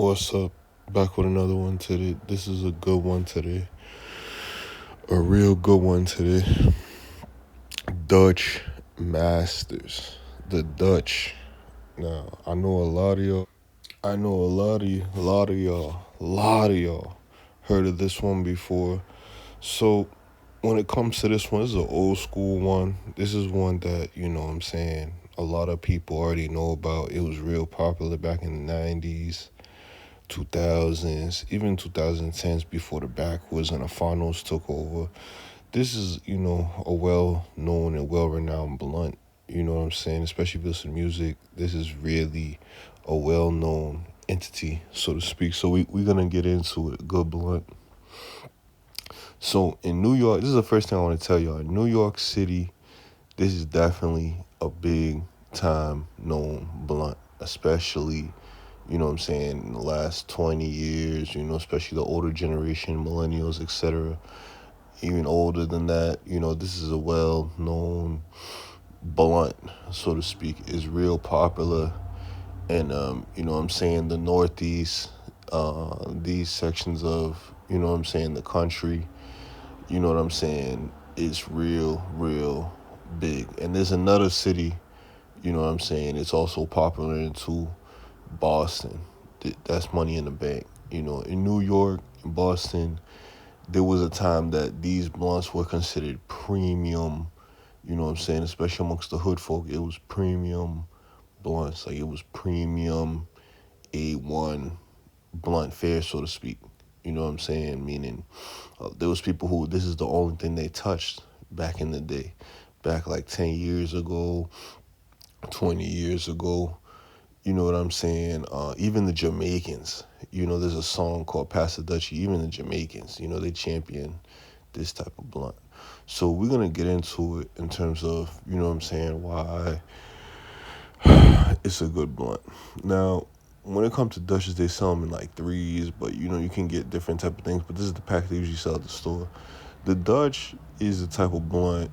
What's up? Back with another one today. This is a good one today. A real good one today. Dutch Masters. The Dutch. Now, I know a lot of y'all. I know a lot of y'all heard of this one before. So, when it comes to this one, this is an old school one. This is one that, what I'm saying, a lot of people already know about. It was real popular back in the 90s. 2000s, even 2010s before the backwoods and the finals took over. This is, a well known and well renowned blunt. You know what I'm saying? Especially if you listen to music, this is really a well known entity, so to speak. So we're going to get into it. Good blunt. So in New York, this is the first thing I want to tell y'all. In New York City, this is definitely a big time known blunt, especially in the last 20 years, especially the older generation, millennials, etc. Even older than that, this is a well-known blunt, so to speak, is real popular. And, the Northeast, these sections of, the country, it's real big. And there's another city, it's also popular into Boston. That's money in the bank. In New York, in Boston, there was a time that these blunts were considered premium, especially amongst the hood folk. It was premium blunts. Like it was premium A1 blunt fare, so to speak. Meaning there was people who this is the only thing they touched back in the day. Back like 10 years ago, 20 years ago. You know what I'm saying? Even the Jamaicans, there's a song called Pass the Dutchie. Even the Jamaicans, they champion this type of blunt. So we're going to get into it in terms of, why it's a good blunt. Now, when it comes to Dutches, they sell them in like threes, but, you can get different type of things. But this is the pack they usually sell at the store. The Dutch is the type of blunt.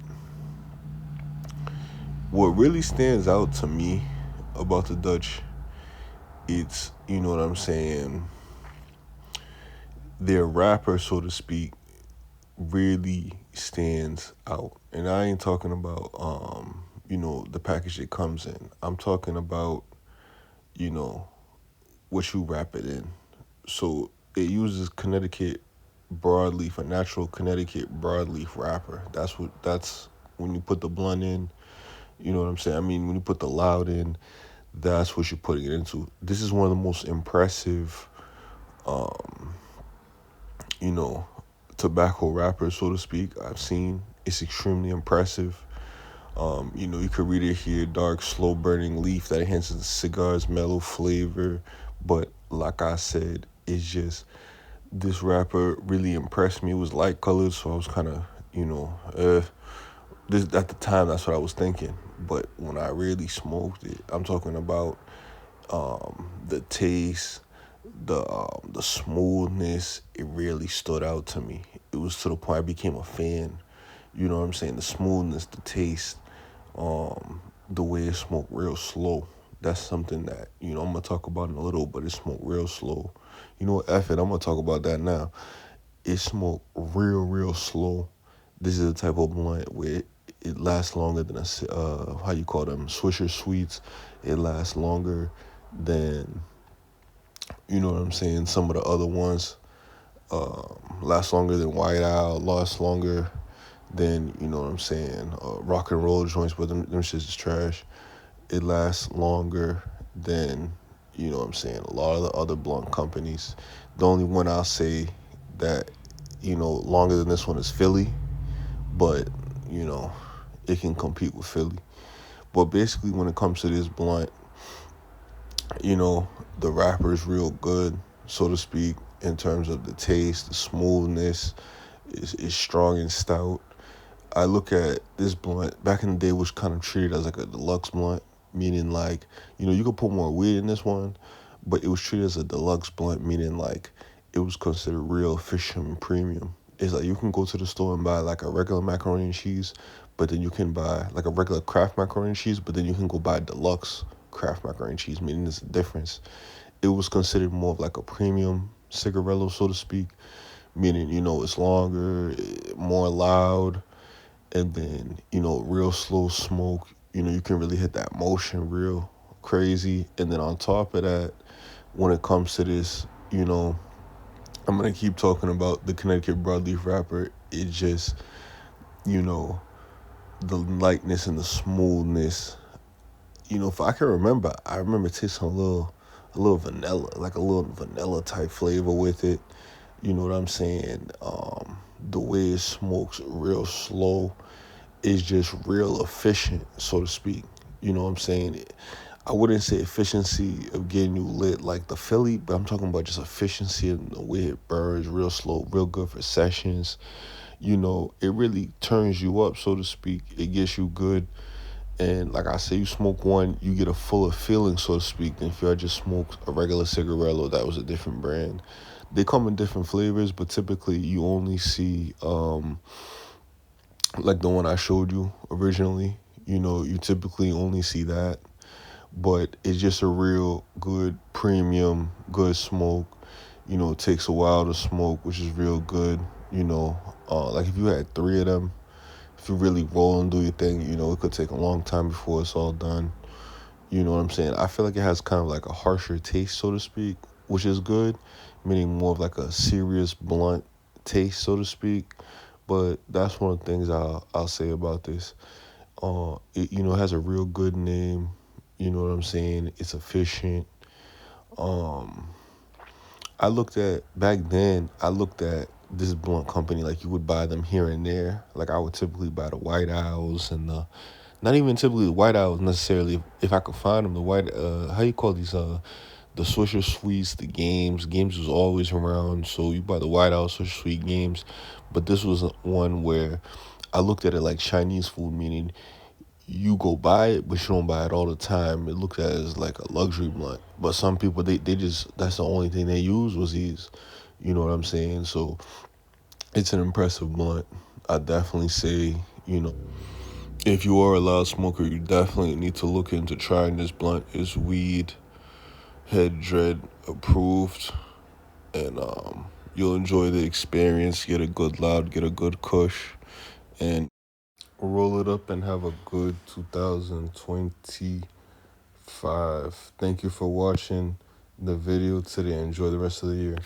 What really stands out to me about the Dutch, it's, their rapper, so to speak, really stands out. And I ain't talking about, the package it comes in. I'm talking about, what you wrap it in. So it uses Connecticut broadleaf, a natural Connecticut broadleaf wrapper. That's when you put the blunt in, you know what I'm saying? I mean, when you put the loud in, that's what you're putting it into. This is one of the most impressive, um, you know, tobacco wrappers, so to speak, I've seen. It's extremely impressive. You could read it here, dark, slow burning leaf that enhances the cigar's mellow flavor. But like I said, it's just this wrapper really impressed me. It was light colored, so I was kind of, this at the time that's what I was thinking. But when I really smoked it, I'm talking about the taste, the smoothness. It really stood out to me. It was to the point I became a fan. You know what I'm saying? The smoothness, the taste, the way it smoked real slow. That's something that, I'm going to talk about in a little, but it smoked real slow. You know what, F it, I'm going to talk about that now. It smoked real slow. This is the type of blunt where it lasts longer than how you call them, Swisher Sweets. It lasts longer than, you know what I'm saying, some of the other ones. Last longer than White Owl, last longer than, rock and roll joints, but them shits is trash. It lasts longer than, a lot of the other blunt companies. The only one I'll say that, longer than this one is Philly, but, it can compete with Philly. But basically, when it comes to this blunt, the wrapper is real good, so to speak, in terms of the taste, the smoothness, is strong and stout. I look at this blunt, back in the day, was kind of treated as like a deluxe blunt, meaning like, you could put more weed in this one, but it was treated as a deluxe blunt, meaning like it was considered real fisherman premium. It's like you can go to the store and buy like a regular macaroni and cheese, but then you can buy like a regular Kraft macaroni and cheese, but then you can go buy deluxe Kraft macaroni and cheese, meaning there's a difference. it was considered more of like a premium cigarillo, so to speak, meaning, it's longer, more loud, and then, real slow smoke. You can really hit that motion real crazy. And then on top of that, when it comes to this, I'm gonna keep talking about the Connecticut broadleaf wrapper. It just, you know, the lightness and the smoothness. If I can remember, I remember tasting a little vanilla, like a little vanilla type flavor with it. You know what I'm saying? The way it smokes real slow is just real efficient, so to speak. You know what I'm saying? I wouldn't say efficiency of getting you lit like the Philly, but I'm talking about just efficiency and the way it burns real slow, real good for sessions. It really turns you up, so to speak. It gets you good. And like I say, you smoke one, you get a fuller feeling, so to speak, than if you had just smoked a regular cigarillo that was a different brand. They come in different flavors, but typically you only see like the one I showed you originally. You typically only see that, but it's just a real good premium, good smoke. It takes a while to smoke, which is real good. Like if you had three of them, if you really roll and do your thing, it could take a long time before it's all done. You know what I'm saying? I feel like it has kind of like a harsher taste, so to speak, which is good, meaning more of like a serious blunt taste, so to speak. But that's one of the things I'll say about this. It has a real good name. You know what I'm saying? It's efficient. Um, I looked at back then. I looked at this blunt company like you would buy them here and there. Like I would typically buy the White Owls and the not even typically the White Owls necessarily. If I could find them, the white how you call these the Swisher Sweets, the Games. Games was always around, so you buy the White Owl Swisher Sweet Games. But this was one where I looked at it like Chinese food, meaning you go buy it, but you don't buy it all the time. It looks at it as like a luxury blunt. But some people, they just, that's the only thing they use was these. You know what I'm saying? So it's an impressive blunt. I definitely say, if you are a loud smoker, you definitely need to look into trying this blunt. It's weed, head dread approved, and you'll enjoy the experience. Get a good loud, get a good kush, and roll it up and have a good 2025. Thank you for watching the video today. Enjoy the rest of the year.